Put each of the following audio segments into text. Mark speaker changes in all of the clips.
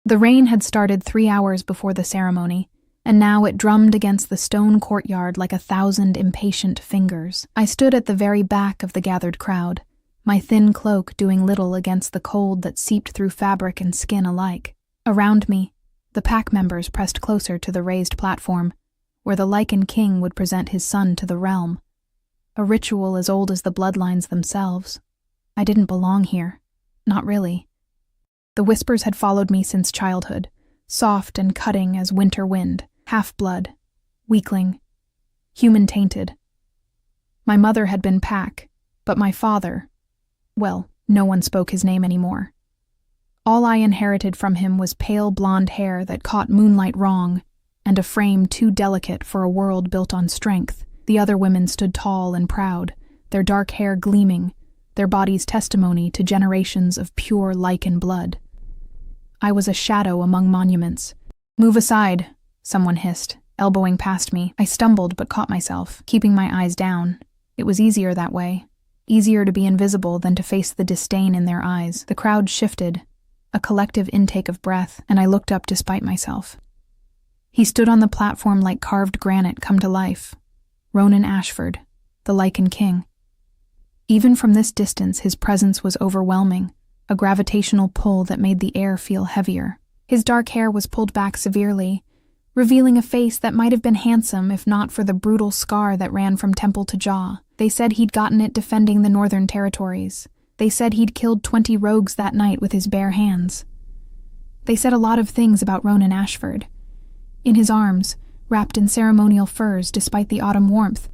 Speaker 1: The rain had started 3 hours before the ceremony, and now it drummed against the stone courtyard like 1,000 impatient fingers. I stood at the very back of the gathered crowd, my thin cloak doing little against the cold that seeped through fabric and skin alike. Around me, the pack members pressed closer to the raised platform, where the Lycan king would present his son to the realm. A ritual as old as the bloodlines themselves. I didn't belong here. Not really. The whispers had followed me since childhood, soft and cutting as winter wind, half-blood, weakling, human-tainted. My mother had been pack, but my father, well, no one spoke his name anymore. All I inherited from him was pale blonde hair that caught moonlight wrong, and a frame too delicate for a world built on strength. The other women stood tall and proud, their dark hair gleaming, their bodies testimony to generations of pure Lycan blood. I was a shadow among monuments. "Move aside," someone hissed, elbowing past me. I stumbled but caught myself, keeping my eyes down. It was easier that way. Easier to be invisible than to face the disdain in their eyes. The crowd shifted, a collective intake of breath, and I looked up despite myself. He stood on the platform like carved granite come to life. Ronan Ashford, the Lycan king. Even from this distance, his presence was overwhelming, a gravitational pull that made the air feel heavier. His dark hair was pulled back severely, revealing a face that might have been handsome if not for the brutal scar that ran from temple to jaw. They said he'd gotten it defending the northern territories. They said he'd killed 20 rogues that night with his bare hands. They said a lot of things about Ronan Ashford. In his arms, wrapped in ceremonial furs despite the autumn warmth,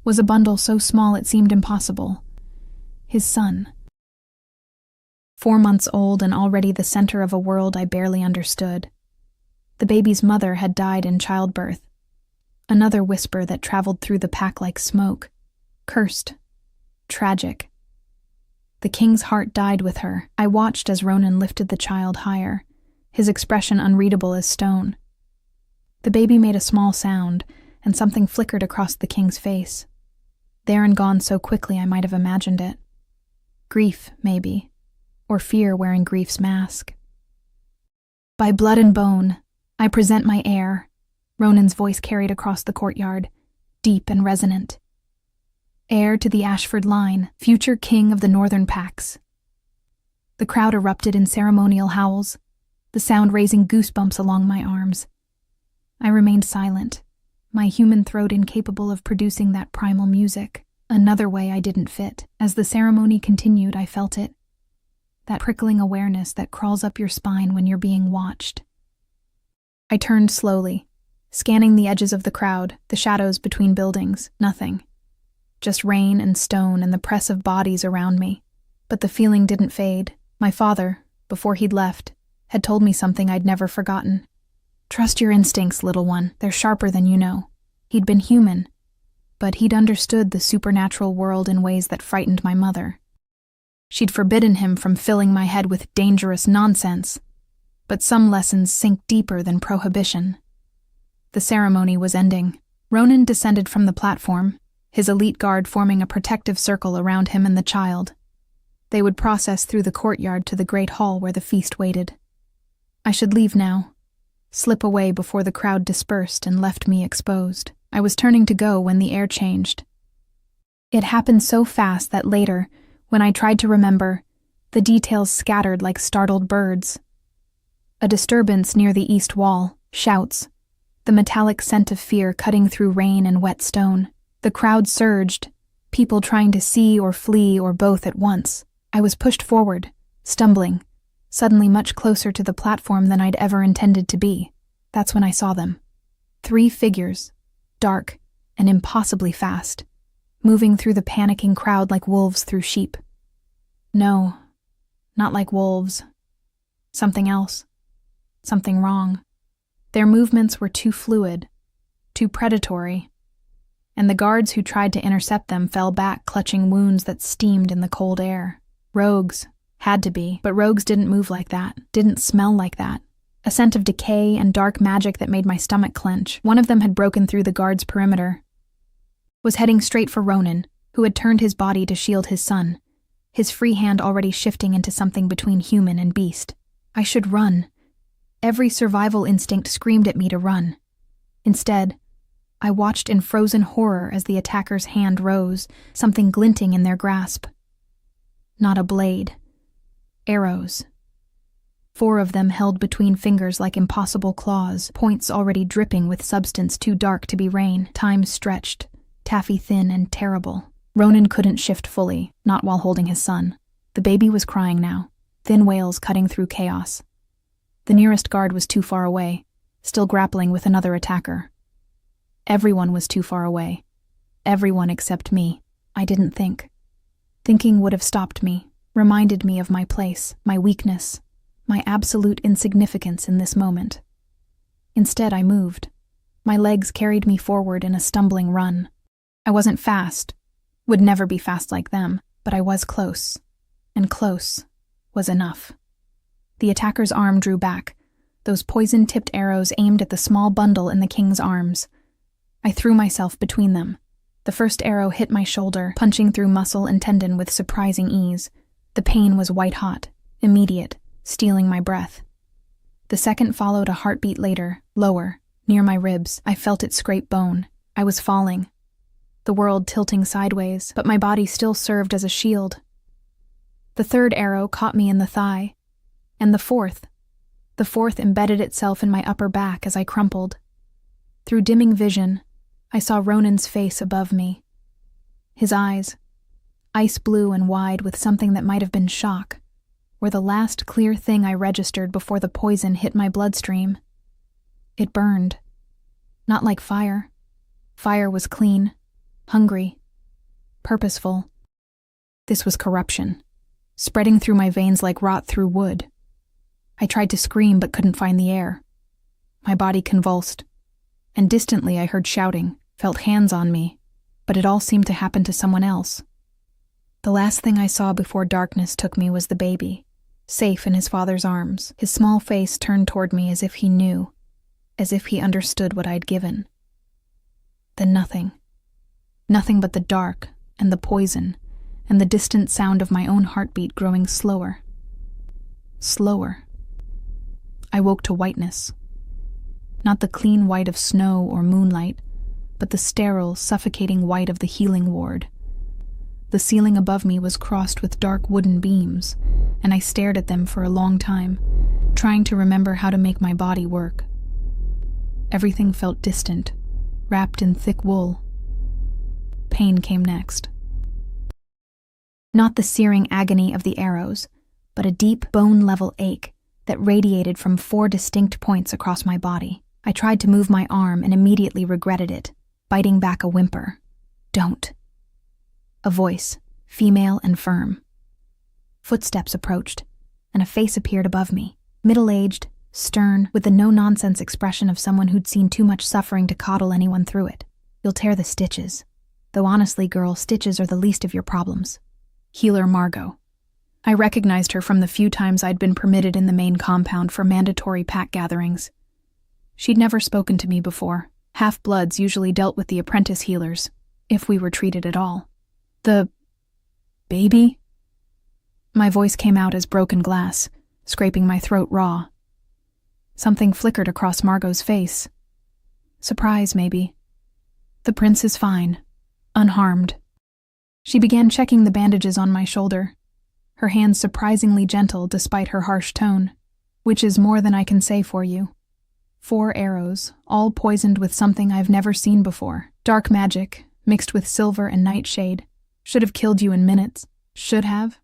Speaker 1: was a bundle so small it seemed impossible. His son. 4 months old and already the center of a world I barely understood. The baby's mother had died in childbirth. Another whisper that traveled through the pack like smoke. Cursed. Tragic. The king's heart died with her. I watched as Ronan lifted the child higher, his expression unreadable as stone. The baby made a small sound, and something flickered across the king's face. There and gone so quickly I might have imagined it. Grief, maybe, or fear wearing grief's mask. "By blood and bone, I present my heir," Ronan's voice carried across the courtyard, deep and resonant. "Heir to the Ashford line, future king of the northern packs." The crowd erupted in ceremonial howls, the sound raising goosebumps along my arms. I remained silent, my human throat incapable of producing that primal music. Another way I didn't fit. As the ceremony continued, I felt it. That prickling awareness that crawls up your spine when you're being watched. I turned slowly, scanning the edges of the crowd, the shadows between buildings. Nothing. Just rain and stone and the press of bodies around me. But the feeling didn't fade. My father, before he'd left, had told me something I'd never forgotten. "Trust your instincts, little one. They're sharper than you know." He'd been human, but he'd understood the supernatural world in ways that frightened my mother. She'd forbidden him from filling my head with dangerous nonsense, but some lessons sink deeper than prohibition. The ceremony was ending. Ronan descended from the platform, his elite guard forming a protective circle around him and the child. They would process through the courtyard to the great hall where the feast waited. I should leave now, slip away before the crowd dispersed and left me exposed. I was turning to go when the air changed. It happened so fast that later, when I tried to remember, the details scattered like startled birds. A disturbance near the east wall, shouts, the metallic scent of fear cutting through rain and wet stone. The crowd surged, people trying to see or flee or both at once. I was pushed forward, stumbling, suddenly much closer to the platform than I'd ever intended to be. That's when I saw them. 3 figures, dark and impossibly fast, moving through the panicking crowd like wolves through sheep. No, not like wolves. Something else. Something wrong. Their movements were too fluid, too predatory, and the guards who tried to intercept them fell back clutching wounds that steamed in the cold air. Rogues. Had to be, but rogues didn't move like that, didn't smell like that. A scent of decay and dark magic that made my stomach clench. One of them had broken through the guard's perimeter, was heading straight for Ronan, who had turned his body to shield his son, his free hand already shifting into something between human and beast. I should run. Every survival instinct screamed at me to run. Instead, I watched in frozen horror as the attacker's hand rose, something glinting in their grasp. Not a blade. Arrows. 4 of them held between fingers like impossible claws, points already dripping with substance too dark to be rain, time stretched, taffy thin and terrible. Ronan couldn't shift fully, not while holding his son. The baby was crying now, thin wails cutting through chaos. The nearest guard was too far away, still grappling with another attacker. Everyone was too far away. Everyone except me. I didn't think. Thinking would have stopped me, reminded me of my place, my weakness, my absolute insignificance in this moment. Instead, I moved. My legs carried me forward in a stumbling run. I wasn't fast, would never be fast like them, but I was close, and close was enough. The attacker's arm drew back, those poison-tipped arrows aimed at the small bundle in the king's arms. I threw myself between them. The first arrow hit my shoulder, punching through muscle and tendon with surprising ease. The pain was white-hot, immediate, stealing my breath. The second followed a heartbeat later, lower, near my ribs. I felt it scrape bone. I was falling. The world tilting sideways, but my body still served as a shield. The third arrow caught me in the thigh, and the fourth embedded itself in my upper back as I crumpled. Through dimming vision, I saw Ronan's face above me. His eyes, ice blue and wide with something that might have been shock, were the last clear thing I registered before the poison hit my bloodstream. It burned. Not like fire. Fire was clean, hungry, purposeful. This was corruption, spreading through my veins like rot through wood. I tried to scream but couldn't find the air. My body convulsed, and distantly I heard shouting, felt hands on me, but it all seemed to happen to someone else. The last thing I saw before darkness took me was the baby, safe in his father's arms, his small face turned toward me as if he knew, as if he understood what I'd given. Then nothing. Nothing but the dark, and the poison, and the distant sound of my own heartbeat growing slower. Slower. I woke to whiteness. Not the clean white of snow or moonlight, but the sterile, suffocating white of the healing ward. The ceiling above me was crossed with dark wooden beams, and I stared at them for a long time, trying to remember how to make my body work. Everything felt distant, wrapped in thick wool. Pain came next. Not the searing agony of the arrows, but a deep bone-level ache that radiated from 4 distinct points across my body. I tried to move my arm and immediately regretted it, biting back a whimper. Don't. A voice, female and firm. Footsteps approached, and a face appeared above me, middle-aged, stern, with the no-nonsense expression of someone who'd seen too much suffering to coddle anyone through it. You'll tear the stitches. Though honestly, girl, stitches are the least of your problems. Healer Margot. I recognized her from the few times I'd been permitted in the main compound for mandatory pack gatherings. She'd never spoken to me before. Half-bloods usually dealt with the apprentice healers, if we were treated at all. The baby? My voice came out as broken glass, scraping my throat raw. Something flickered across Margot's face. Surprise, maybe. The prince is fine, unharmed. She began checking the bandages on my shoulder, her hands surprisingly gentle despite her harsh tone, which is more than I can say for you. 4 arrows, all poisoned with something I've never seen before. Dark magic, mixed with silver and nightshade. Should have killed you in minutes. Should have.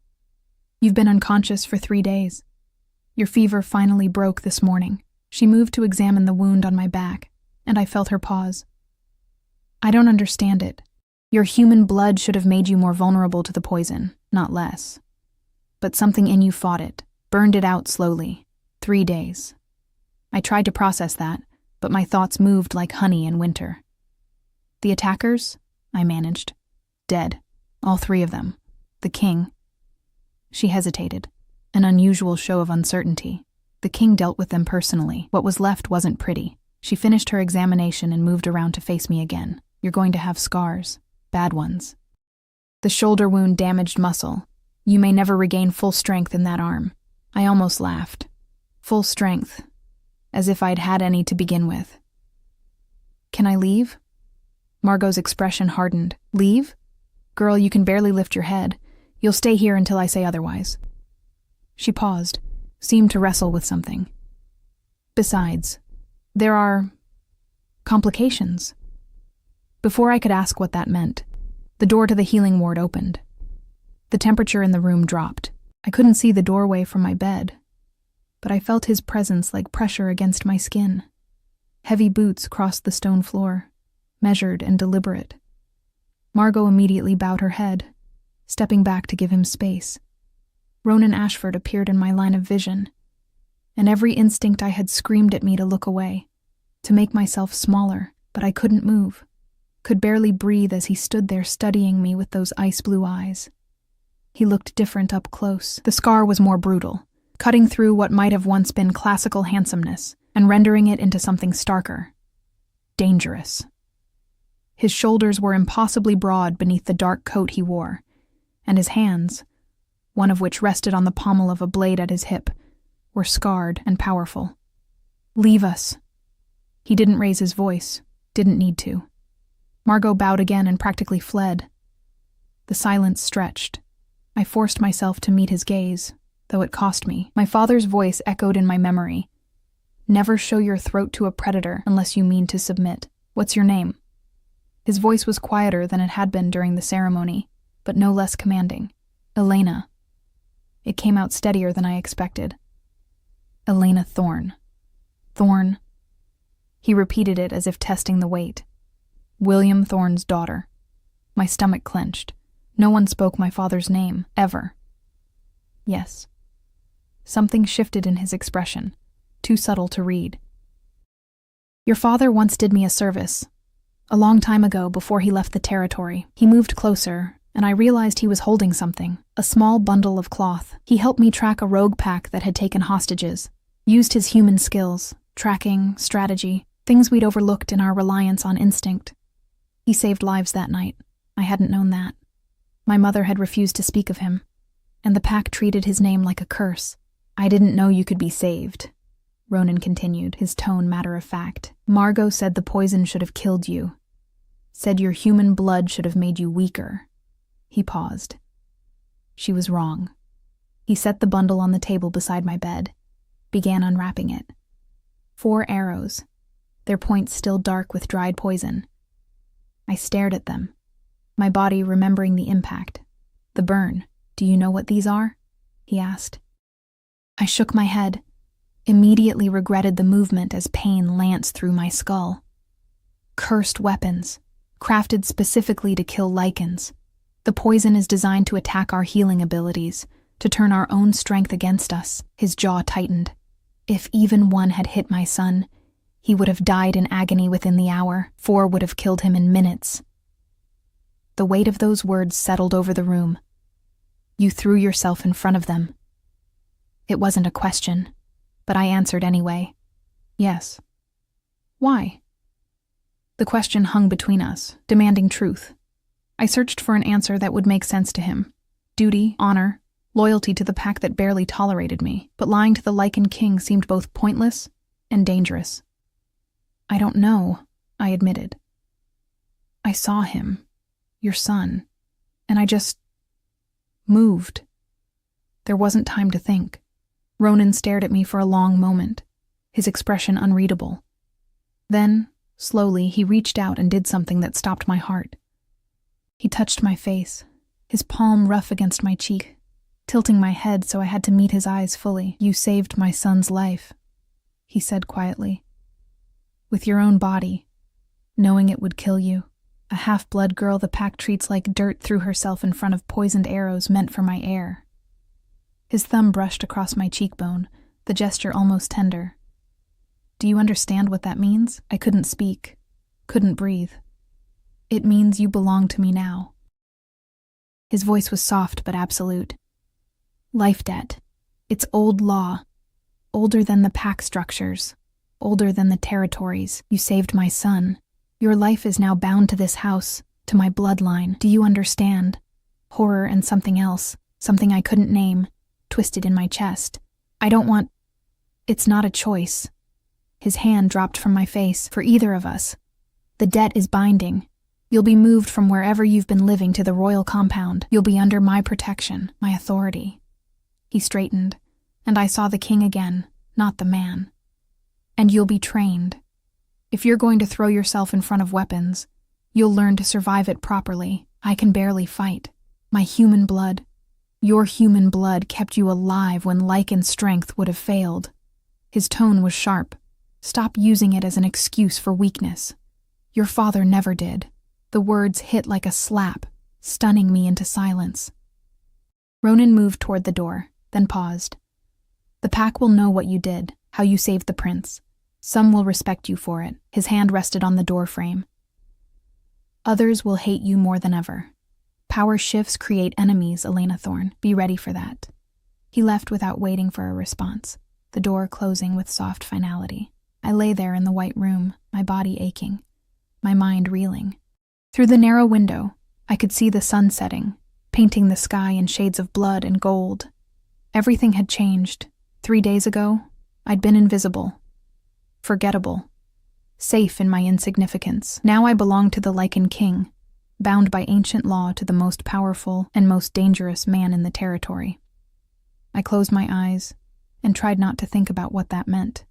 Speaker 1: You've been unconscious for 3 days. Your fever finally broke this morning. She moved to examine the wound on my back, and I felt her pause. I don't understand it. Your human blood should have made you more vulnerable to the poison, not less. But something in you fought it, burned it out slowly. 3 days. I tried to process that, but my thoughts moved like honey in winter. The attackers, I managed. Dead. All 3 of them. The king. She hesitated, an unusual show of uncertainty. The king dealt with them personally. What was left wasn't pretty. She finished her examination and moved around to face me again. You're going to have scars. Bad ones. The shoulder wound damaged muscle. You may never regain full strength in that arm. I almost laughed. Full strength. as if I'd had any to begin with. "Can I leave?" Margot's expression hardened. "Leave? Girl, you can barely lift your head. You'll stay here until I say otherwise." She paused, seemed to wrestle with something. "Besides, there are complications." Before I could ask what that meant, the door to the healing ward opened. The temperature in the room dropped. I couldn't see the doorway from my bed, but I felt his presence like pressure against my skin. Heavy boots crossed the stone floor, measured and deliberate. Margot immediately bowed her head, stepping back to give him space. Ronan Ashford appeared in my line of vision, and every instinct I had screamed at me to look away, to make myself smaller, but I couldn't move, could barely breathe as he stood there studying me with those ice-blue eyes. He looked different up close. The scar was more brutal, cutting through what might have once been classical handsomeness and rendering it into something starker. Dangerous. His shoulders were impossibly broad beneath the dark coat he wore, and his hands, one of which rested on the pommel of a blade at his hip, were scarred and powerful. "Leave us." He didn't raise his voice, didn't need to. Margot bowed again and practically fled. The silence stretched. I forced myself to meet his gaze, though it cost me. My father's voice echoed in my memory. "Never show your throat to a predator unless you mean to submit. What's your name?" His voice was quieter than it had been during the ceremony, but no less commanding. "Elena." It came out steadier than I expected. "Elena Thorne." "Thorne." He repeated it as if testing the weight. "William Thorne's daughter." My stomach clenched. No one spoke my father's name, ever. "Yes." Something shifted in his expression, too subtle to read. "Your father once did me a service. A long time ago, before he left the territory, he moved closer, and I realized he was holding something, a small bundle of cloth. He helped me track a rogue pack that had taken hostages, used his human skills, tracking, strategy, things we'd overlooked in our reliance on instinct. He saved lives that night. I hadn't known that. My mother had refused to speak of him, and the pack treated his name like a curse. I didn't know you could be saved," Ronan continued, his tone matter-of-fact. "Margot said the poison should have killed you. Said your human blood should have made you weaker." He paused. She was wrong. He set the bundle on the table beside my bed, began unwrapping it. 4 arrows, their points still dark with dried poison. I stared at them, my body remembering the impact, the burn. "Do you know what these are?" he asked. I shook my head, immediately regretted the movement as pain lanced through my skull. Cursed weapons, crafted specifically to kill Lycans. The poison is designed to attack our healing abilities, to turn our own strength against us. His jaw tightened. If even one had hit my son, he would have died in agony within the hour. 4 would have killed him in minutes. The weight of those words settled over the room. You threw yourself in front of them. It wasn't a question, but I answered anyway. Yes. Why? The question hung between us, demanding truth. I searched for an answer that would make sense to him. Duty, honor, loyalty to the pack that barely tolerated me, but lying to the Lycan king seemed both pointless and dangerous. "I don't know," I admitted. "I saw him, your son, and I just moved." There wasn't time to think. Ronan stared at me for a long moment, his expression unreadable. Then, slowly, he reached out and did something that stopped my heart. He touched my face, his palm rough against my cheek, tilting my head so I had to meet his eyes fully. "You saved my son's life," he said quietly. "With your own body, knowing it would kill you. A half-blood girl the pack treats like dirt threw herself in front of poisoned arrows meant for my heir." His thumb brushed across my cheekbone, the gesture almost tender. "Do you understand what that means?" I couldn't speak, couldn't breathe. "It means you belong to me now." His voice was soft but absolute. "Life debt. It's old law. Older than the pack structures. Older than the territories. You saved my son. Your life is now bound to this house, to my bloodline. Do you understand? Horror and something else, something I couldn't name, twisted in my chest. I don't want... It's not a choice. His hand dropped from my face, for either of us. The debt is binding. You'll be moved from wherever you've been living to the royal compound. You'll be under my protection, my authority. He straightened, and I saw the king again, not the man. And you'll be trained. If you're going to throw yourself in front of weapons, you'll learn to survive it properly. I can barely fight. My human blood. Your human blood kept you alive when Lycan's strength would have failed. His tone was sharp. Stop using it as an excuse for weakness. Your father never did. The words hit like a slap, stunning me into silence. Ronan moved toward the door, then paused. The pack will know what you did, how you saved the prince. Some will respect you for it. His hand rested on the door frame. Others will hate you more than ever. Power shifts create enemies, Elena Thorne. Be ready for that. He left without waiting for a response, the door closing with soft finality. I lay there in the white room, my body aching, my mind reeling. Through the narrow window, I could see the sun setting, painting the sky in shades of blood and gold. Everything had changed. 3 days ago, I'd been invisible, forgettable, safe in my insignificance. Now I belonged to the Lycan king, bound by ancient law to the most powerful and most dangerous man in the territory. I closed my eyes and tried not to think about what that meant.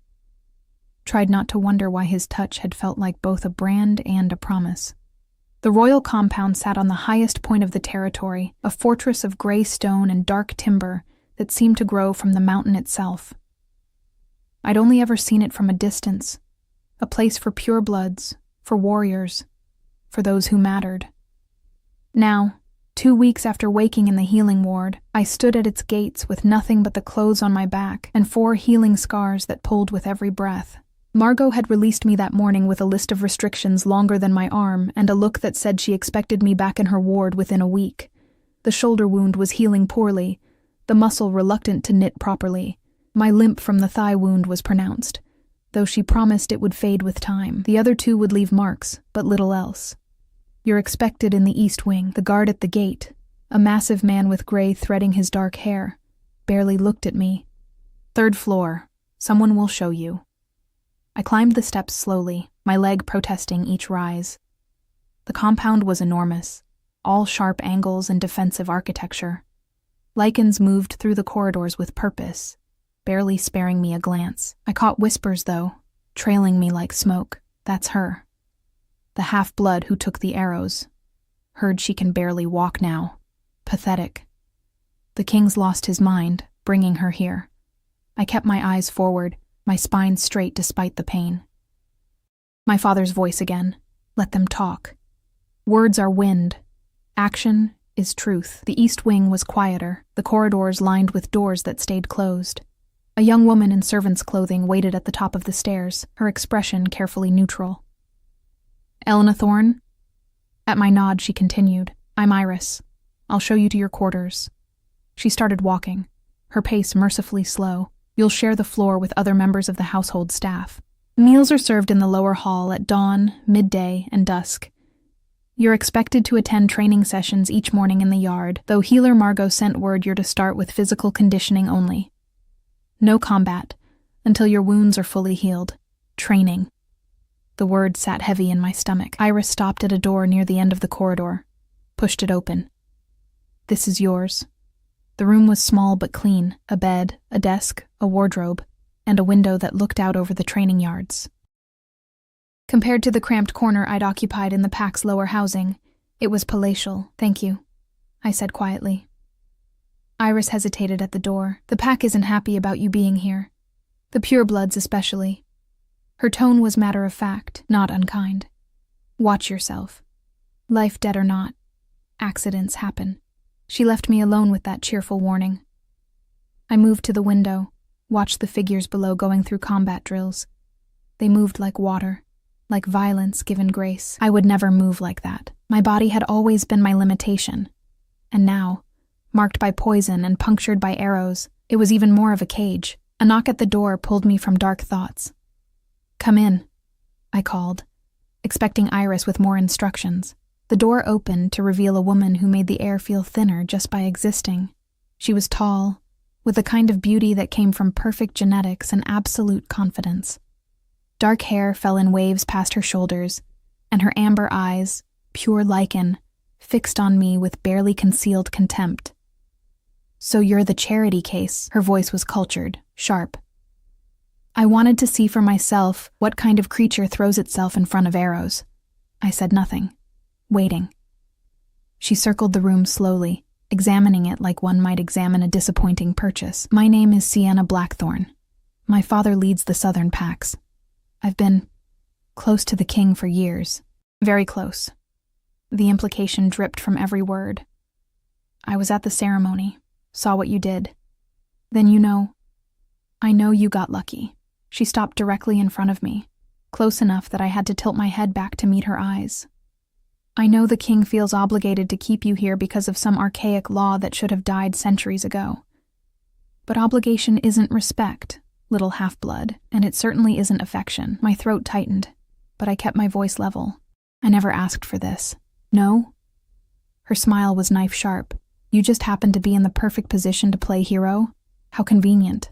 Speaker 1: Tried not to wonder why his touch had felt like both a brand and a promise. The royal compound sat on the highest point of the territory, a fortress of gray stone and dark timber that seemed to grow from the mountain itself. I'd only ever seen it from a distance, a place for purebloods, for warriors, for those who mattered. Now, 2 weeks after waking in the healing ward, I stood at its gates with nothing but the clothes on my back and 4 healing scars that pulled with every breath. Margot had released me that morning with a list of restrictions longer than my arm and a look that said she expected me back in her ward within a week. The shoulder wound was healing poorly, the muscle reluctant to knit properly. My limp from the thigh wound was pronounced, though she promised it would fade with time. The other 2 would leave marks, but little else. You're expected in the east wing. The guard at the gate, a massive man with gray threading his dark hair, barely looked at me. 3rd floor. Someone will show you. I climbed the steps slowly, my leg protesting each rise. The compound was enormous, all sharp angles and defensive architecture. Lycans moved through the corridors with purpose, barely sparing me a glance. I caught whispers, though, trailing me like smoke. That's her. The half-blood who took the arrows. Heard she can barely walk now. Pathetic. The king's lost his mind, bringing her here. I kept my eyes forward, my spine straight despite the pain. My father's voice again. Let them talk. Words are wind. Action is truth. The east wing was quieter, the corridors lined with doors that stayed closed. A young woman in servant's clothing waited at the top of the stairs, her expression carefully neutral. Elena Thorne? At my nod, she continued. I'm Iris. I'll show you to your quarters. She started walking, her pace mercifully slow. You'll share the floor with other members of the household staff. Meals are served in the lower hall at dawn, midday, and dusk. You're expected to attend training sessions each morning in the yard, though healer Margot sent word you're to start with physical conditioning only. No combat, until your wounds are fully healed. Training. The word sat heavy in my stomach. Iris stopped at a door near the end of the corridor, pushed it open. This is yours. The room was small but clean, a bed, a desk, a wardrobe, and a window that looked out over the training yards. Compared to the cramped corner I'd occupied in the pack's lower housing, it was palatial. Thank you, I said quietly. Iris hesitated at the door. The pack isn't happy about you being here. The purebloods especially. Her tone was matter-of-fact, not unkind. Watch yourself. Life dead or not, accidents happen. She left me alone with that cheerful warning. I moved to the window, watched the figures below going through combat drills. They moved like water, like violence given grace. I would never move like that. My body had always been my limitation. And now, marked by poison and punctured by arrows, it was even more of a cage. A knock at the door pulled me from dark thoughts. Come in, I called, expecting Iris with more instructions. The door opened to reveal a woman who made the air feel thinner just by existing. She was tall, with the kind of beauty that came from perfect genetics and absolute confidence. Dark hair fell in waves past her shoulders, and her amber eyes, pure Lycan, fixed on me with barely concealed contempt. "So you're the charity case." Her voice was cultured, sharp. I wanted to see for myself what kind of creature throws itself in front of arrows. I said nothing, waiting. She circled the room slowly, examining it like one might examine a disappointing purchase. "My name is Sienna Blackthorn. My father leads the southern packs. I've been close to the king for years. Very close." The implication dripped from every word. "I was at the ceremony, saw what you did. Then I know you got lucky." She stopped directly in front of me, close enough that I had to tilt my head back to meet her eyes. "I know the king feels obligated to keep you here because of some archaic law that should have died centuries ago. But obligation isn't respect, little half-blood, and it certainly isn't affection." My throat tightened, but I kept my voice level. "I never asked for this." "No?" Her smile was knife-sharp. "You just happened to be in the perfect position to play hero? How convenient.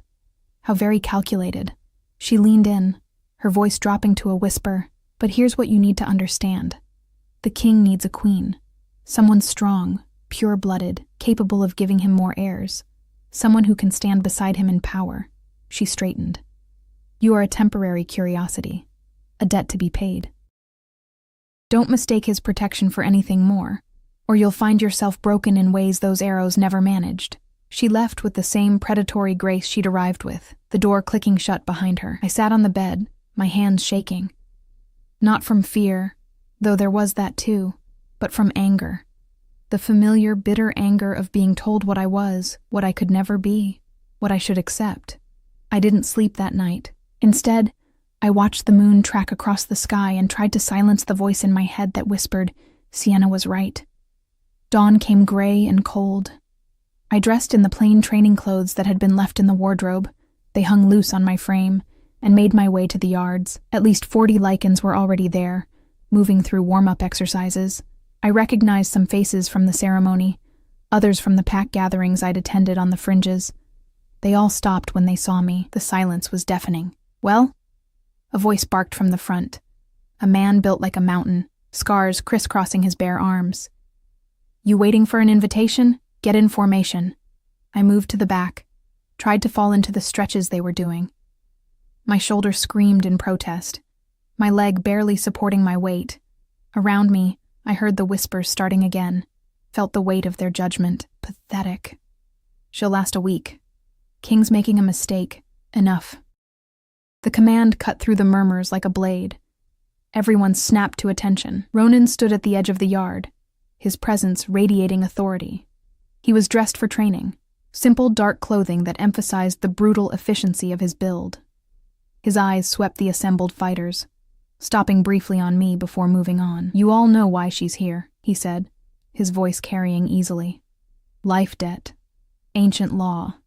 Speaker 1: How very calculated." She leaned in, her voice dropping to a whisper. "But here's what you need to understand. The king needs a queen. Someone strong, pure-blooded, capable of giving him more heirs. Someone who can stand beside him in power." She straightened. "You are a temporary curiosity, a debt to be paid. Don't mistake his protection for anything more, or you'll find yourself broken in ways those arrows never managed." She left with the same predatory grace she'd arrived with, the door clicking shut behind her. I sat on the bed, my hands shaking. Not from fear, though there was that too, but from anger. The familiar, bitter anger of being told what I was, what I could never be, what I should accept. I didn't sleep that night. Instead, I watched the moon track across the sky and tried to silence the voice in my head that whispered, Sienna was right. Dawn came gray and cold. I dressed in the plain training clothes that had been left in the wardrobe. They hung loose on my frame, and made my way to the yards. At least 40 Lycans were already there, moving through warm-up exercises. I recognized some faces from the ceremony, others from the pack gatherings I'd attended on the fringes. They all stopped when they saw me. The silence was deafening. "Well?" A voice barked from the front. A man built like a mountain, scars crisscrossing his bare arms. "You waiting for an invitation? Get in formation." I moved to the back, tried to fall into the stretches they were doing. My shoulder screamed in protest, my leg barely supporting my weight. Around me, I heard the whispers starting again, felt the weight of their judgment. Pathetic. She'll last a week. King's making a mistake. Enough. The command cut through the murmurs like a blade. Everyone snapped to attention. Ronan stood at the edge of the yard, his presence radiating authority. He was dressed for training, simple dark clothing that emphasized the brutal efficiency of his build. His eyes swept the assembled fighters, stopping briefly on me before moving on. "You all know why she's here," he said, his voice carrying easily. "Life debt. Ancient law.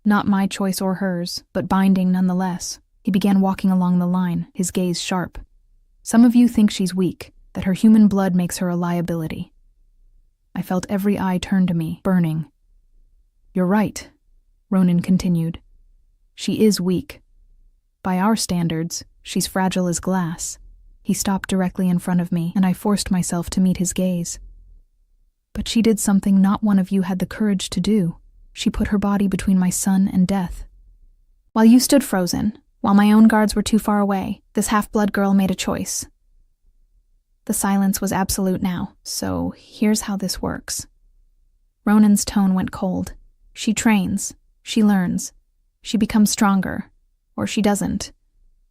Speaker 1: Not my choice or hers, but binding nonetheless." He began walking along the line, his gaze sharp. "Some of you think she's weak, that her human blood makes her a liability." I felt every eye turn to me, burning. "You're right," Ronan continued. "She is weak. By our standards, she's fragile as glass." He stopped directly in front of me, and I forced myself to meet his gaze. "But she did something not one of you had the courage to do. She put her body between my son and death. While you stood frozen, while my own guards were too far away, this half-blood girl made a choice." The silence was absolute now, so here's how this works. Ronan's tone went cold. "She trains, she learns, she becomes stronger, or she doesn't.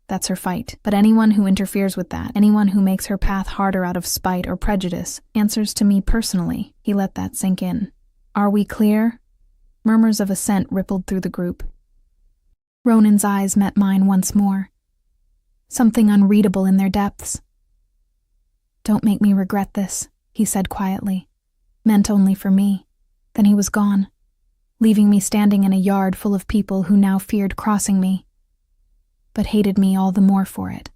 Speaker 1: That's her fight. But anyone who interferes with that, anyone who makes her path harder out of spite or prejudice, answers to me personally." He let that sink in. "Are we clear?" Murmurs of assent rippled through the group. Ronan's eyes met mine once more, something unreadable in their depths. "Don't make me regret this," he said quietly. Meant only for me. Then he was gone, leaving me standing in a yard full of people who now feared crossing me, but hated me all the more for it.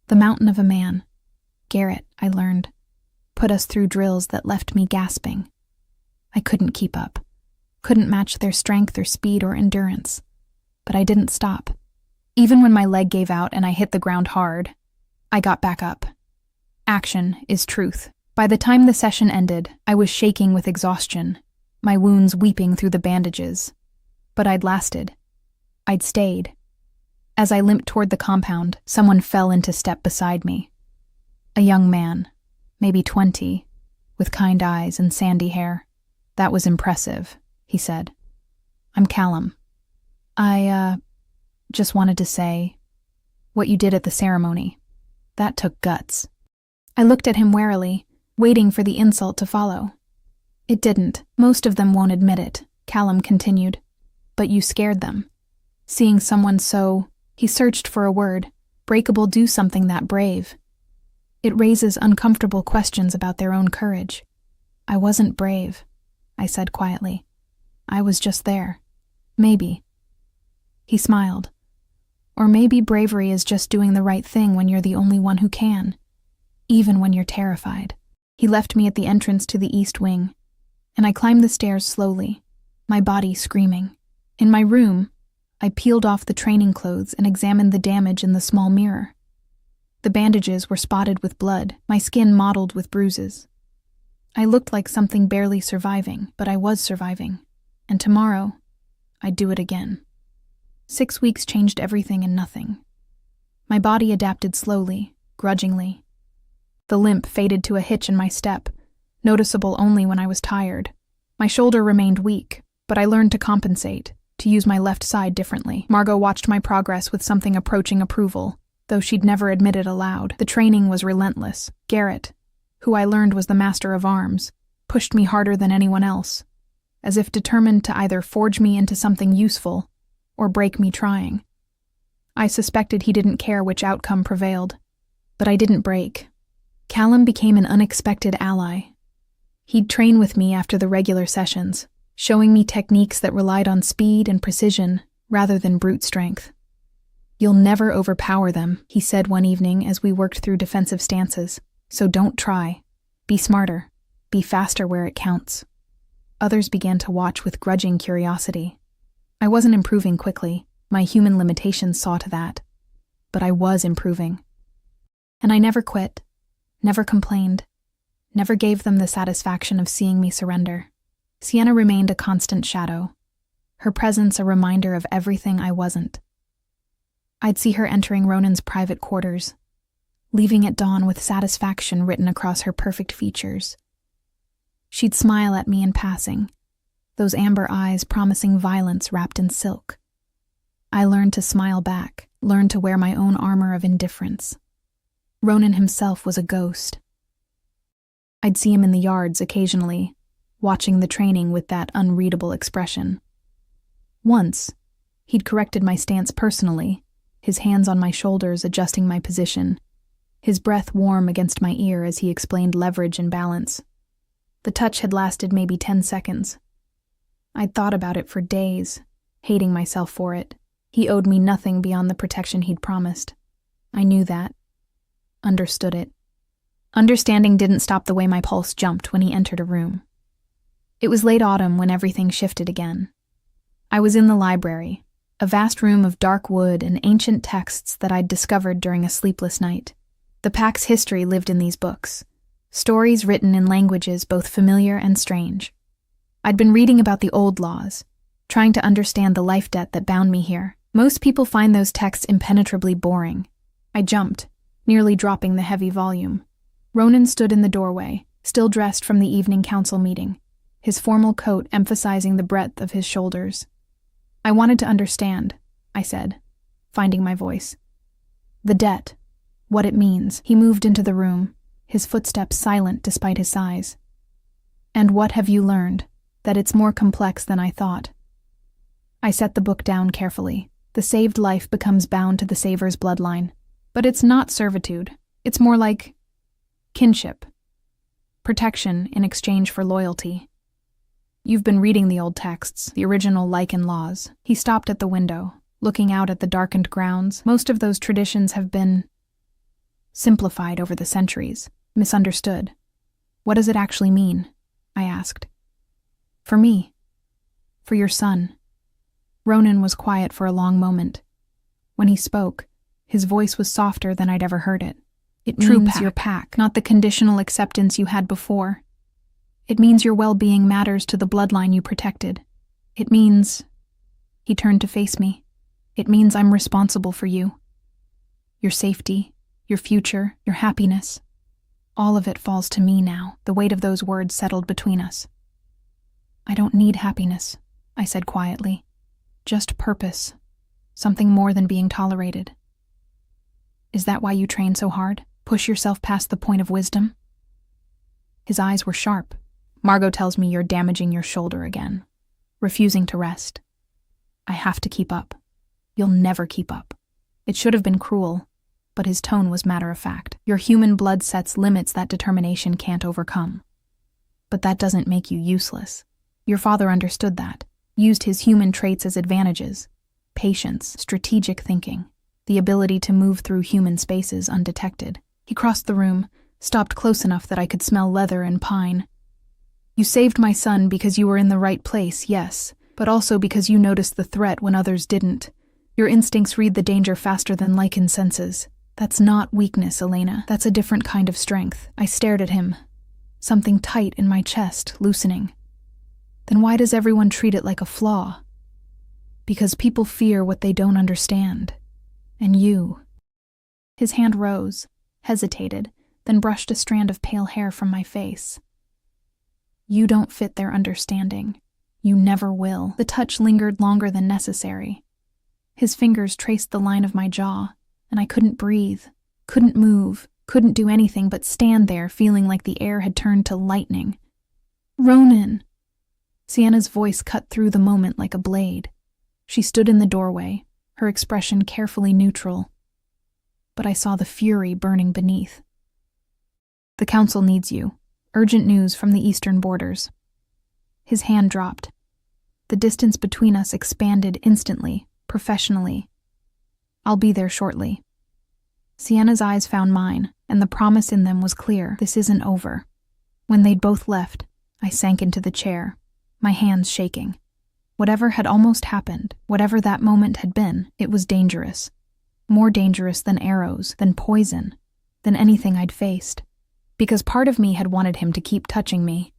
Speaker 1: The mountain of a man, Garrett, I learned, put us through drills that left me gasping. I couldn't keep up, couldn't match their strength or speed or endurance, but I didn't stop. Even when my leg gave out and I hit the ground hard, I got back up. Action is truth. By the time the session ended, I was shaking with exhaustion, my wounds weeping through the bandages. But I'd lasted. I'd stayed. As I limped toward the compound, someone fell into step beside me. A young man, maybe 20, with kind eyes and sandy hair. "That was impressive," he said. "I'm Callum. I just wanted to say, what you did at the ceremony, that took guts." I looked at him warily, waiting for the insult to follow. "It didn't. Most of them won't admit it," Callum continued. "But you scared them. Seeing someone so," he searched for a word, "breakable do something that brave. It raises uncomfortable questions about their own courage." "I wasn't brave," I said quietly. "I was just there. Maybe." He smiled. "Or maybe bravery is just doing the right thing when you're the only one who can, even when you're terrified." He left me at the entrance to the east wing, and I climbed the stairs slowly, my body screaming. In my room, I peeled off the training clothes and examined the damage in the small mirror. The bandages were spotted with blood, my skin mottled with bruises. I looked like something barely surviving, but I was surviving. And tomorrow, I'd do it again. 6 weeks changed everything and nothing. My body adapted slowly, grudgingly. The limp faded to a hitch in my step, noticeable only when I was tired. My shoulder remained weak, but I learned to compensate, to use my left side differently. Margot watched my progress with something approaching approval, though she'd never admit it aloud. The training was relentless. Garrett, who I learned was the master of arms, pushed me harder than anyone else, as if determined to either forge me into something useful or break me trying. I suspected he didn't care which outcome prevailed, but I didn't break. Callum became an unexpected ally. He'd train with me after the regular sessions, showing me techniques that relied on speed and precision rather than brute strength. "You'll never overpower them," he said one evening as we worked through defensive stances, "so don't try. Be smarter. Be faster where it counts." Others began to watch with grudging curiosity. I wasn't improving quickly. My human limitations saw to that. But I was improving. And I never quit, never complained, never gave them the satisfaction of seeing me surrender. Sienna remained a constant shadow, her presence a reminder of everything I wasn't. I'd see her entering Ronan's private quarters, leaving at dawn with satisfaction written across her perfect features. She'd smile at me in passing, those amber eyes promising violence wrapped in silk. I learned to smile back, learned to wear my own armor of indifference. Ronan himself was a ghost. I'd see him in the yards occasionally, watching the training with that unreadable expression. Once, he'd corrected my stance personally, his hands on my shoulders adjusting my position, his breath warm against my ear as he explained leverage and balance. The touch had lasted maybe 10 seconds. I'd thought about it for days, hating myself for it. He owed me nothing beyond the protection he'd promised. I knew that. Understood it. Understanding didn't stop the way my pulse jumped when he entered a room. It was late autumn when everything shifted again. I was in the library, a vast room of dark wood and ancient texts that I'd discovered during a sleepless night. The Pack's history lived in these books, stories written in languages both familiar and strange. I'd been reading about the old laws, trying to understand the life debt that bound me here. Most people find those texts impenetrably boring. I jumped, nearly dropping the heavy volume. Ronan stood in the doorway, still dressed from the evening council meeting, his formal coat emphasizing the breadth of his shoulders. "I wanted to understand," I said, finding my voice. "The debt, what it means." He moved into the room, his footsteps silent despite his size. "And what have you learned? That it's more complex than I thought." I set the book down carefully. The saved life becomes bound to the saver's bloodline. But it's not servitude. It's more like kinship. Protection in exchange for loyalty. "You've been reading the old texts, the original Lycan laws." He stopped at the window, looking out at the darkened grounds. "Most of those traditions have been simplified over the centuries, misunderstood. What does it actually mean?" I asked. "For me. For your son." Ronan was quiet for a long moment. When he spoke, his voice was softer than I'd ever heard it. It means your pack, not the conditional acceptance you had before. It means your well-being matters to the bloodline you protected. It means... He turned to face me. It means I'm responsible for you. Your safety, your future, your happiness. All of it falls to me now. The weight of those words settled between us. I don't need happiness, I said quietly. Just purpose. Something more than being tolerated. Is that why you train so hard? Push yourself past the point of wisdom? His eyes were sharp. Margot tells me you're damaging your shoulder again. Refusing to rest. I have to keep up. You'll never keep up. It should have been cruel, but his tone was matter-of-fact. Your human blood sets limits that determination can't overcome. But that doesn't make you useless. Your father understood that, used his human traits as advantages. Patience, strategic thinking, the ability to move through human spaces undetected. He crossed the room, stopped close enough that I could smell leather and pine. You saved my son because you were in the right place, yes, but also because you noticed the threat when others didn't. Your instincts read the danger faster than Lycan senses. That's not weakness, Elena. That's a different kind of strength. I stared at him. Something tight in my chest, loosening. Then why does everyone treat it like a flaw? Because people fear what they don't understand. And you. His hand rose, hesitated, then brushed a strand of pale hair from my face. You don't fit their understanding. You never will. The touch lingered longer than necessary. His fingers traced the line of my jaw, and I couldn't breathe, couldn't move, couldn't do anything but stand there feeling like the air had turned to lightning. Ronan! Sienna's voice cut through the moment like a blade. She stood in the doorway, her expression carefully neutral. But I saw the fury burning beneath. The council needs you. Urgent news from the eastern borders. His hand dropped. The distance between us expanded instantly, professionally. I'll be there shortly. Sienna's eyes found mine, and the promise in them was clear. This isn't over. When they'd both left, I sank into the chair, my hands shaking. Whatever had almost happened, whatever that moment had been, it was dangerous. More dangerous than arrows, than poison, than anything I'd faced. Because part of me had wanted him to keep touching me.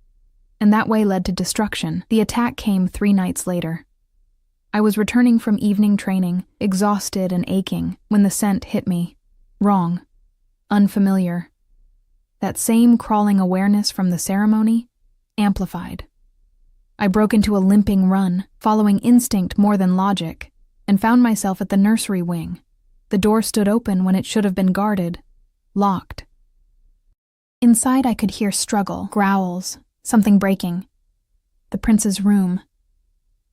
Speaker 1: And that way led to destruction. The attack came 3 nights later. I was returning from evening training, exhausted and aching, when the scent hit me. Wrong. Unfamiliar. That same crawling awareness from the ceremony, amplified. I broke into a limping run, following instinct more than logic, and found myself at the nursery wing. The door stood open when it should have been guarded, locked. Inside I could hear struggle, growls, something breaking. The prince's room.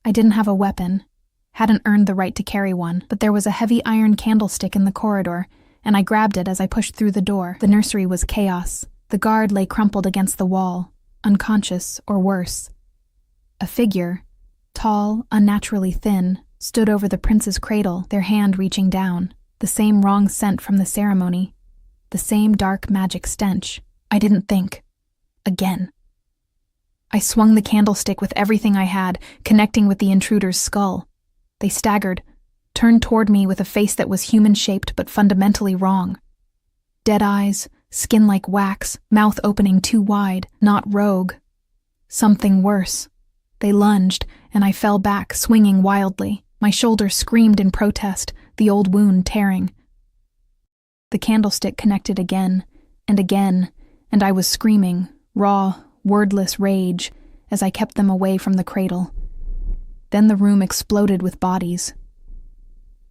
Speaker 1: I didn't have a weapon, hadn't earned the right to carry one, but there was a heavy iron candlestick in the corridor, and I grabbed it as I pushed through the door. The nursery was chaos. The guard lay crumpled against the wall, unconscious or worse. A figure, tall, unnaturally thin, stood over the prince's cradle, their hand reaching down. The same wrong scent from the ceremony. The same dark magic stench. I didn't think. Again. I swung the candlestick with everything I had, connecting with the intruder's skull. They staggered, turned toward me with a face that was human-shaped but fundamentally wrong. Dead eyes, skin like wax, mouth opening too wide, not rogue. Something worse. They lunged, and I fell back, swinging wildly. My shoulder screamed in protest, the old wound tearing. The candlestick connected again, and I was screaming, raw, wordless rage, as I kept them away from the cradle. Then the room exploded with bodies.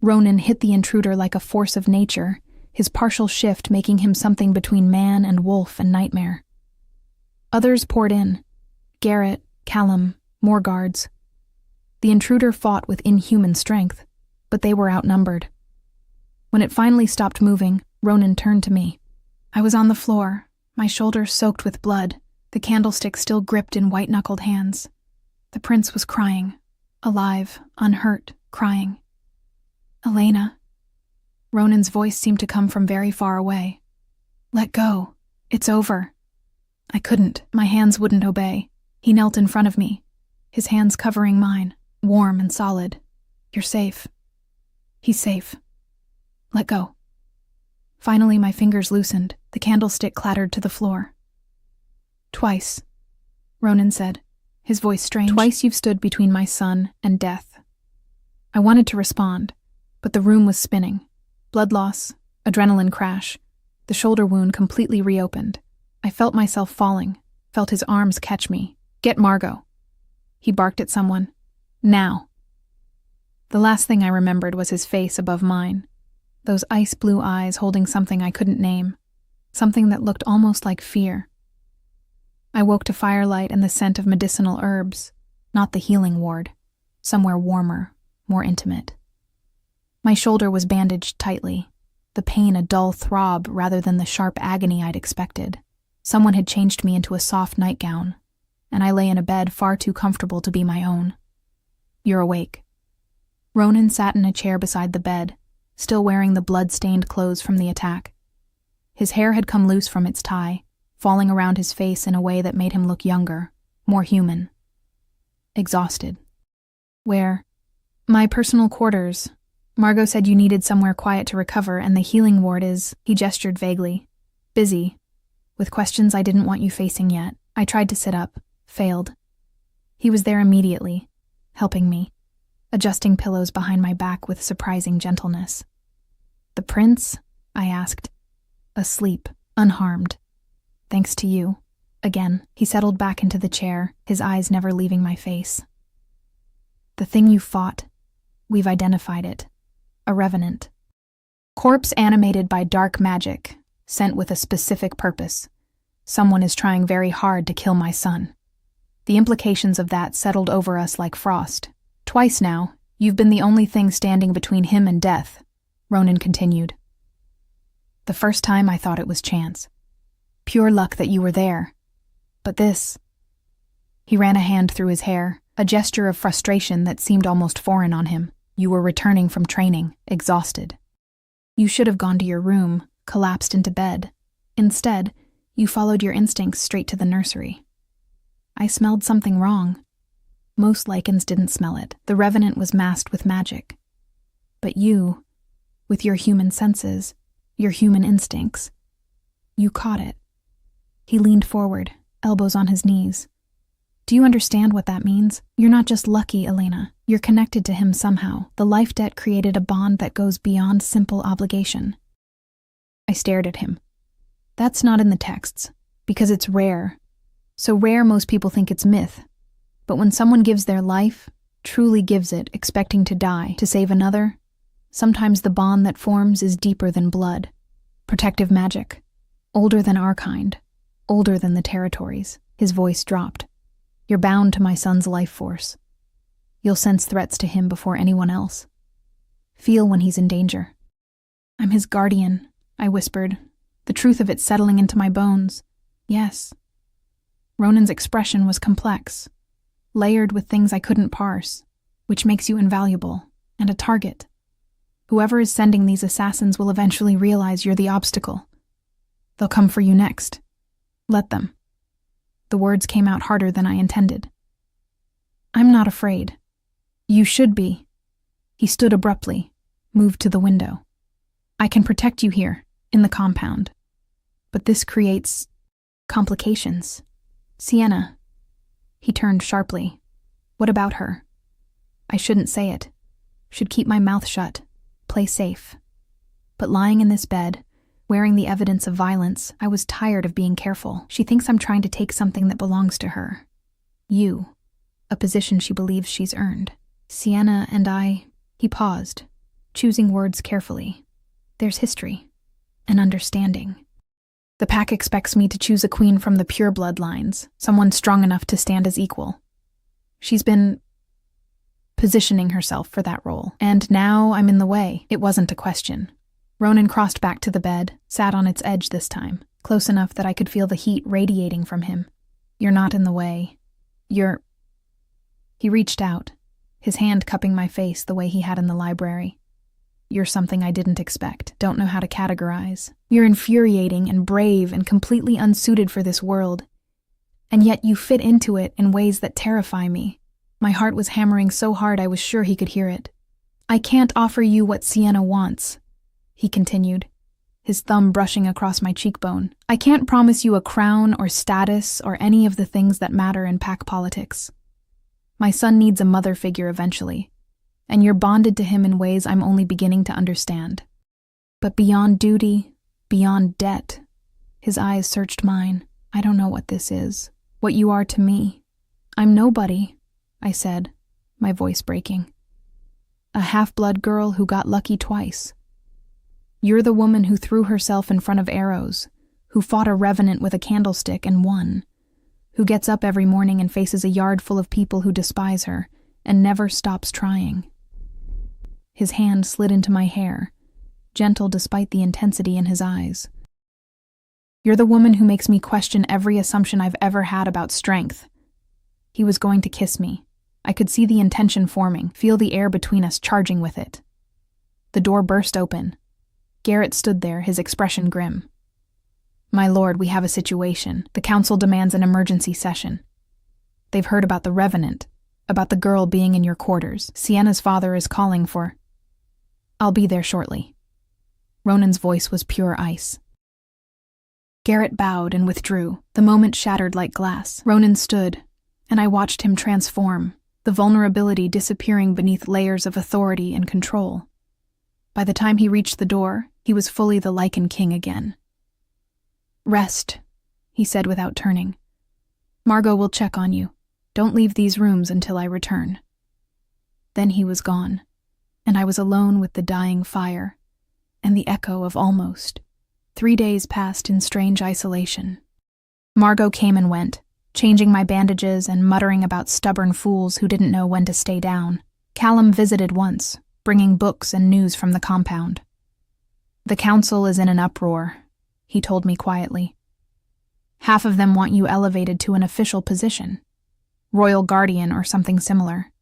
Speaker 1: Ronan hit the intruder like a force of nature, his partial shift making him something between man and wolf and nightmare. Others poured in. Garrett, Callum, more guards. The intruder fought with inhuman strength, but they were outnumbered. When it finally stopped moving, Ronan turned to me. I was on the floor, my shoulders soaked with blood, the candlestick still gripped in white-knuckled hands. The prince was crying, alive, unhurt, crying. Elena. Ronan's voice seemed to come from very far away. Let go. It's over. I couldn't. My hands wouldn't obey. He knelt in front of me, his hands covering mine, warm and solid. You're safe. He's safe. Let go. Finally, my fingers loosened. The candlestick clattered to the floor. Twice, Ronan said, his voice strange. Twice you've stood between my son and death. I wanted to respond, but the room was spinning. Blood loss, adrenaline crash, the shoulder wound completely reopened. I felt myself falling, felt his arms catch me. Get Margot. He barked at someone. Now. The last thing I remembered was his face above mine. Those ice-blue eyes holding something I couldn't name. Something that looked almost like fear. I woke to firelight and the scent of medicinal herbs, not the healing ward. Somewhere warmer, more intimate. My shoulder was bandaged tightly, the pain a dull throb rather than the sharp agony I'd expected. Someone had changed me into a soft nightgown, and I lay in a bed far too comfortable to be my own. You're awake. Ronan sat in a chair beside the bed, still wearing the blood-stained clothes from the attack. His hair had come loose from its tie, falling around his face in a way that made him look younger, more human. Exhausted. Where? My personal quarters. Margot said you needed somewhere quiet to recover, and the healing ward is, he gestured vaguely, busy, with questions I didn't want you facing yet. I tried to sit up, failed. He was there immediately, helping me, adjusting pillows behind my back with surprising gentleness. The prince? I asked. Asleep, unharmed. Thanks to you. Again, he settled back into the chair, his eyes never leaving my face. The thing you fought, we've identified it. A revenant. Corpse animated by dark magic, sent with a specific purpose. Someone is trying very hard to kill my son. The implications of that settled over us like frost. Twice now, you've been the only thing standing between him and death, Ronan continued. The first time I thought it was chance. Pure luck that you were there. But this... He ran a hand through his hair, a gesture of frustration that seemed almost foreign on him. You were returning from training, exhausted. You should have gone to your room, collapsed into bed. Instead, you followed your instincts straight to the nursery. I smelled something wrong. Most Lycans didn't smell it. The revenant was masked with magic. But you, with your human senses, your human instincts, you caught it. He leaned forward, elbows on his knees. Do you understand what that means? You're not just lucky, Elena. You're connected to him somehow. The life debt created a bond that goes beyond simple obligation. I stared at him. That's not in the texts, because it's rare. So rare most people think it's myth. But when someone gives their life, truly gives it, expecting to die, to save another, sometimes the bond that forms is deeper than blood. Protective magic. Older than our kind. Older than the territories. His voice dropped. You're bound to my son's life force. You'll sense threats to him before anyone else. Feel when he's in danger. I'm his guardian, I whispered, the truth of it settling into my bones. Yes. Ronan's expression was complex, layered with things I couldn't parse, which makes you invaluable, and a target. Whoever is sending these assassins will eventually realize you're the obstacle. They'll come for you next. Let them. The words came out harder than I intended. I'm not afraid. You should be. He stood abruptly, moved to the window. I can protect you here, in the compound. But this creates... complications. Sienna. He turned sharply. What about her? I shouldn't say it. Should keep my mouth shut. Play safe. But lying in this bed, wearing the evidence of violence, I was tired of being careful. She thinks I'm trying to take something that belongs to her. You. A position she believes she's earned. Sienna and I... He paused, choosing words carefully. There's history. An understanding. The pack expects me to choose a queen from the pure bloodlines, someone strong enough to stand as equal. She's been... positioning herself for that role. And now I'm in the way. It wasn't a question. Ronan crossed back to the bed, sat on its edge this time, close enough that I could feel the heat radiating from him. You're not in the way. You're... He reached out, his hand cupping my face the way he had in the library. You're something I didn't expect, don't know how to categorize. You're infuriating and brave and completely unsuited for this world. And yet you fit into it in ways that terrify me. My heart was hammering so hard I was sure he could hear it. I can't offer you what Sienna wants. he continued, his thumb brushing across my cheekbone. I can't promise you a crown or status or any of the things that matter in pack politics. My son needs a mother figure eventually, and you're bonded to him in ways I'm only beginning to understand. But beyond duty, beyond debt, his eyes searched mine. I don't know what this is, what you are to me. I'm nobody, I said, my voice breaking. A half-blood girl who got lucky twice. You're the woman who threw herself in front of arrows, who fought a revenant with a candlestick and won, who gets up every morning and faces a yard full of people who despise her and never stops trying. His hand slid into my hair, gentle despite the intensity in his eyes. You're the woman who makes me question every assumption I've ever had about strength. He was going to kiss me. I could see the intention forming, feel the air between us charging with it. The door burst open. Garrett stood there, his expression grim. My lord, we have a situation. The council demands an emergency session. They've heard about the revenant, about the girl being in your quarters. Sienna's father is calling for... I'll be there shortly. Ronan's voice was pure ice. Garrett bowed and withdrew. The moment shattered like glass. Ronan stood, and I watched him transform, the vulnerability disappearing beneath layers of authority and control. By the time he reached the door, he was fully the Lycan king again. Rest, he said without turning. Margot will check on you. Don't leave these rooms until I return. Then he was gone, and I was alone with the dying fire and the echo of almost. 3 days passed in strange isolation. Margot came and went, changing my bandages and muttering about stubborn fools who didn't know when to stay down. Callum visited once, bringing books and news from the compound. The council is in an uproar, he told me quietly. Half of them want you elevated to an official position, royal guardian or something similar.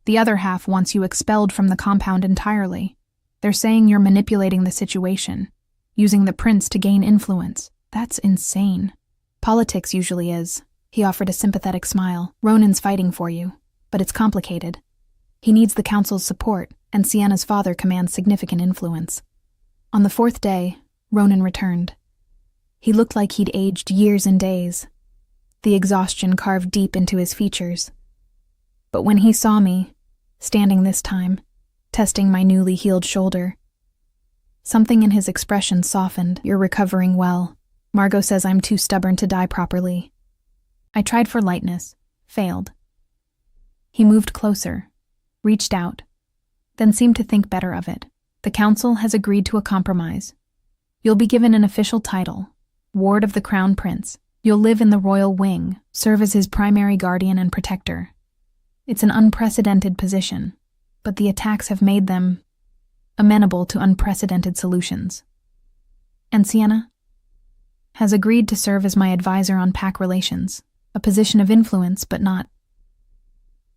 Speaker 1: The other half wants you expelled from the compound entirely. They're saying you're manipulating the situation, using the prince to gain influence. That's insane. Politics usually is. He offered a sympathetic smile. Ronan's fighting for you, but it's complicated. He needs the council's support, and Sienna's father commands significant influence. On the 4th day, Ronan returned. He looked like he'd aged years and days, the exhaustion carved deep into his features. But when he saw me, standing this time, testing my newly healed shoulder, something in his expression softened. You're recovering well. Margot says I'm too stubborn to die properly. I tried for lightness, failed. He moved closer, reached out, then seemed to think better of it. The council has agreed to a compromise. You'll be given an official title, Ward of the Crown Prince. You'll live in the royal wing, serve as his primary guardian and protector. It's an unprecedented position, but the attacks have made them amenable to unprecedented solutions. And Sienna has agreed to serve as my advisor on pack relations, a position of influence, but not...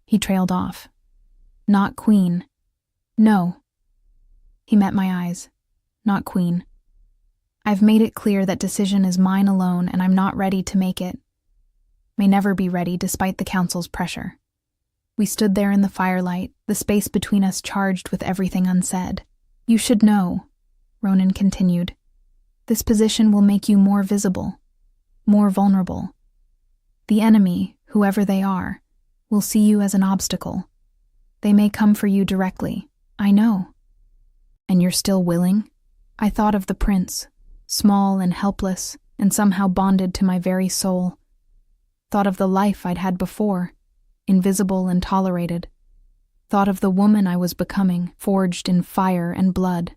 Speaker 1: He trailed off. Not queen. No. He met my eyes. Not queen. I've made it clear that decision is mine alone, and I'm not ready to make it. May never be ready despite the council's pressure. We stood there in the firelight, the space between us charged with everything unsaid. You should know, Ronan continued. This position will make you more visible, more vulnerable. The enemy, whoever they are, will see you as an obstacle. They may come for you directly, I know. And you're still willing? I thought of the prince, small and helpless, and somehow bonded to my very soul. Thought of the life I'd had before, invisible and tolerated. Thought of the woman I was becoming, forged in fire and blood.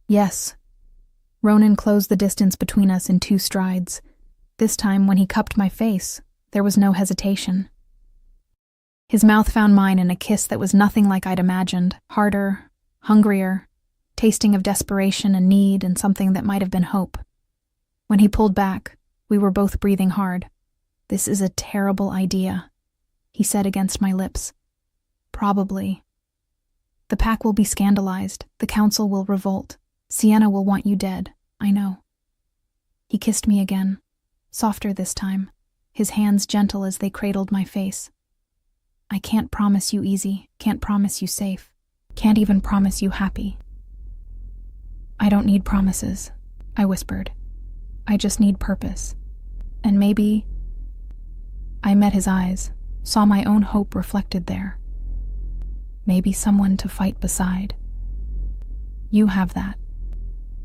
Speaker 1: Yes. Ronan closed the distance between us in 2 strides. This time, when he cupped my face, there was no hesitation. His mouth found mine in a kiss that was nothing like I'd imagined, harder, hungrier, tasting of desperation and need and something that might have been hope. When he pulled back, we were both breathing hard. This is a terrible idea, he said against my lips. Probably. The pack will be scandalized. The council will revolt. Sienna will want you dead. I know. He kissed me again, softer this time, his hands gentle as they cradled my face. I can't promise you easy, can't promise you safe, can't even promise you happy. I don't need promises, I whispered. I just need purpose. And maybe... I met his eyes, saw my own hope reflected there. Maybe someone to fight beside. You have that.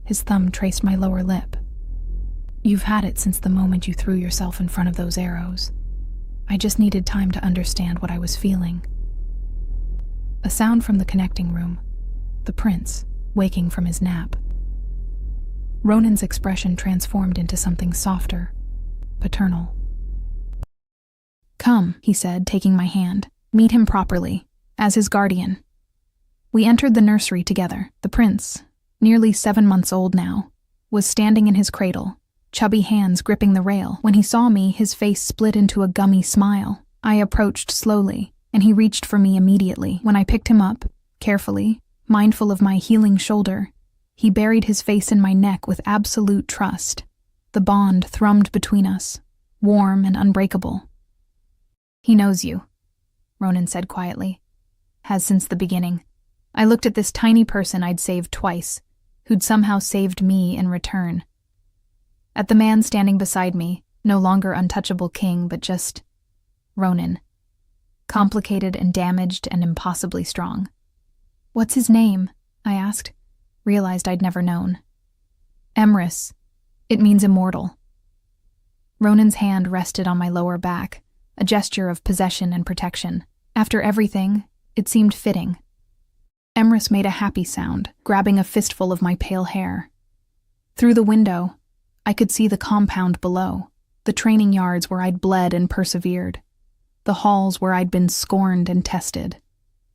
Speaker 1: His thumb traced my lower lip. You've had it since the moment you threw yourself in front of those arrows. I just needed time to understand what I was feeling. A sound from the connecting room. The prince, waking from his nap. Ronan's expression transformed into something softer, paternal. Come, he said, taking my hand. Meet him properly, as his guardian. We entered the nursery together. The prince, nearly 7 months old now, was standing in his cradle, chubby hands gripping the rail. When he saw me, his face split into a gummy smile. I approached slowly, and he reached for me immediately. When I picked him up, carefully, mindful of my healing shoulder, he buried his face in my neck with absolute trust. The bond thrummed between us, warm and unbreakable. He knows you, Ronan said quietly. Has since the beginning. I looked at this tiny person I'd saved twice, who'd somehow saved me in return. At the man standing beside me, no longer untouchable king, but just Ronan. Complicated and damaged and impossibly strong. What's his name? I asked, realized I'd never known. Emrys. It means immortal. Ronan's hand rested on my lower back, a gesture of possession and protection. After everything, it seemed fitting. Emrys made a happy sound, grabbing a fistful of my pale hair. Through the window, I could see the compound below, the training yards where I'd bled and persevered, the halls where I'd been scorned and tested,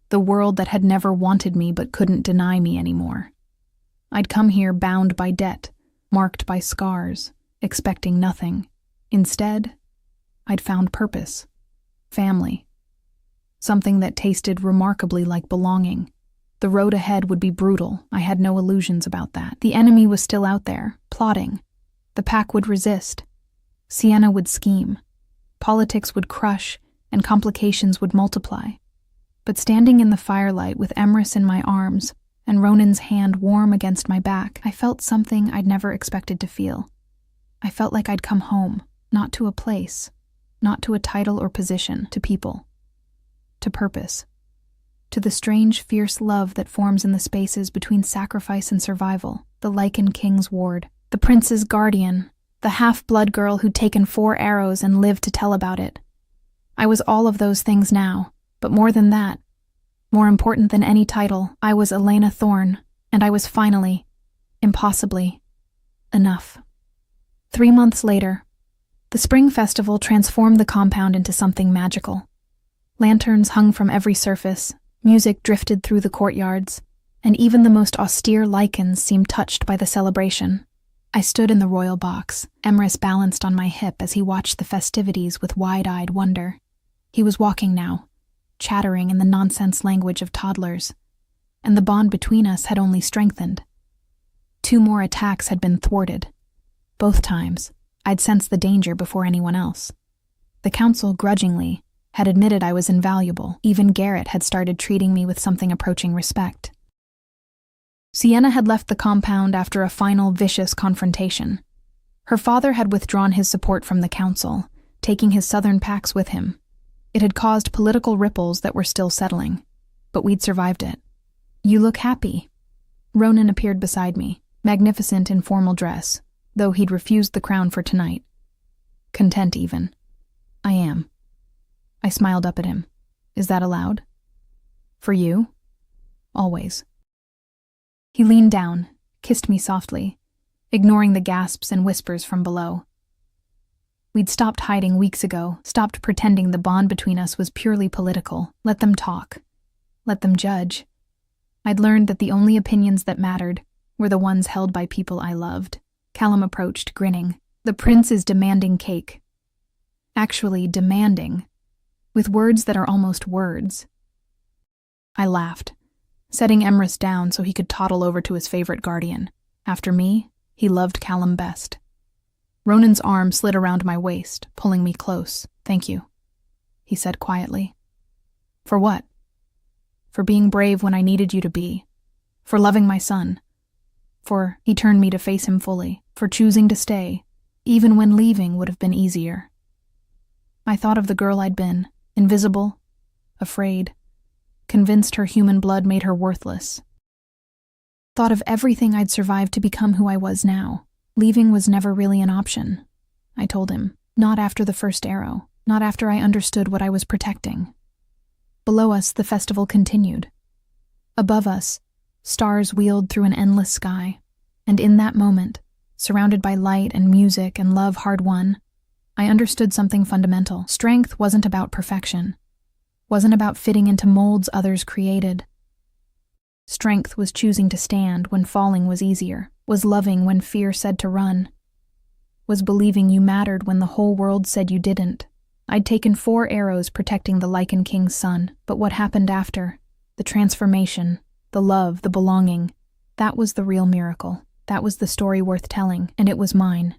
Speaker 1: the world that had never wanted me but couldn't deny me anymore. I'd come here bound by debt, marked by scars, expecting nothing. Instead, I'd found purpose, family, something that tasted remarkably like belonging. The road ahead would be brutal, I had no illusions about that. The enemy was still out there, plotting. The pack would resist. Sienna would scheme. Politics would crush, and complications would multiply. But standing in the firelight with Emrys in my arms, and Ronan's hand warm against my back, I felt something I'd never expected to feel. I felt like I'd come home, not to a place, not to a title or position, to people, to purpose, to the strange, fierce love that forms in the spaces between sacrifice and survival, the Lycan king's ward, the prince's guardian, the half-blood girl who'd taken 4 arrows and lived to tell about it. I was all of those things now, but more than that, more important than any title, I was Elena Thorne, and I was finally, impossibly, enough. 3 months later, the spring festival transformed the compound into something magical. Lanterns hung from every surface, music drifted through the courtyards, and even the most austere Lycans seemed touched by the celebration. I stood in the royal box, Emrys balanced on my hip as he watched the festivities with wide-eyed wonder. He was walking now, chattering in the nonsense language of toddlers, and the bond between us had only strengthened. 2 more attacks had been thwarted. Both times, I'd sensed the danger before anyone else. The council, grudgingly, had admitted I was invaluable. Even Garrett had started treating me with something approaching respect. Sienna had left the compound after a final vicious confrontation. Her father had withdrawn his support from the council, taking his southern packs with him. It had caused political ripples that were still settling, but we'd survived it. You look happy. Ronan appeared beside me, magnificent in formal dress, though he'd refused the crown for tonight. Content even. I am. I smiled up at him. Is that allowed? For you? Always. He leaned down, kissed me softly, ignoring the gasps and whispers from below. We'd stopped hiding weeks ago, stopped pretending the bond between us was purely political. Let them talk. Let them judge. I'd learned that the only opinions that mattered were the ones held by people I loved. Callum approached, grinning. The prince is demanding cake. Actually, demanding. With words that are almost words. I laughed, setting Emrys down so he could toddle over to his favorite guardian. After me, he loved Callum best. Ronan's arm slid around my waist, pulling me close. Thank you, he said quietly. For what? For being brave when I needed you to be. For loving my son. For he turned me to face him fully, for choosing to stay, even when leaving would have been easier. I thought of the girl I'd been, invisible, afraid, convinced her human blood made her worthless. Thought of everything I'd survived to become who I was now. Leaving was never really an option, I told him. Not after the first arrow, not after I understood what I was protecting. Below us, the festival continued. Above us, stars wheeled through an endless sky, and in that moment, surrounded by light and music and love hard won, I understood something fundamental. Strength wasn't about perfection, wasn't about fitting into molds others created. Strength was choosing to stand when falling was easier, was loving when fear said to run, was believing you mattered when the whole world said you didn't. I'd taken 4 arrows protecting the Lycan King's son, but what happened after? The transformation, the love, the belonging, that was the real miracle. That was the story worth telling, and it was mine.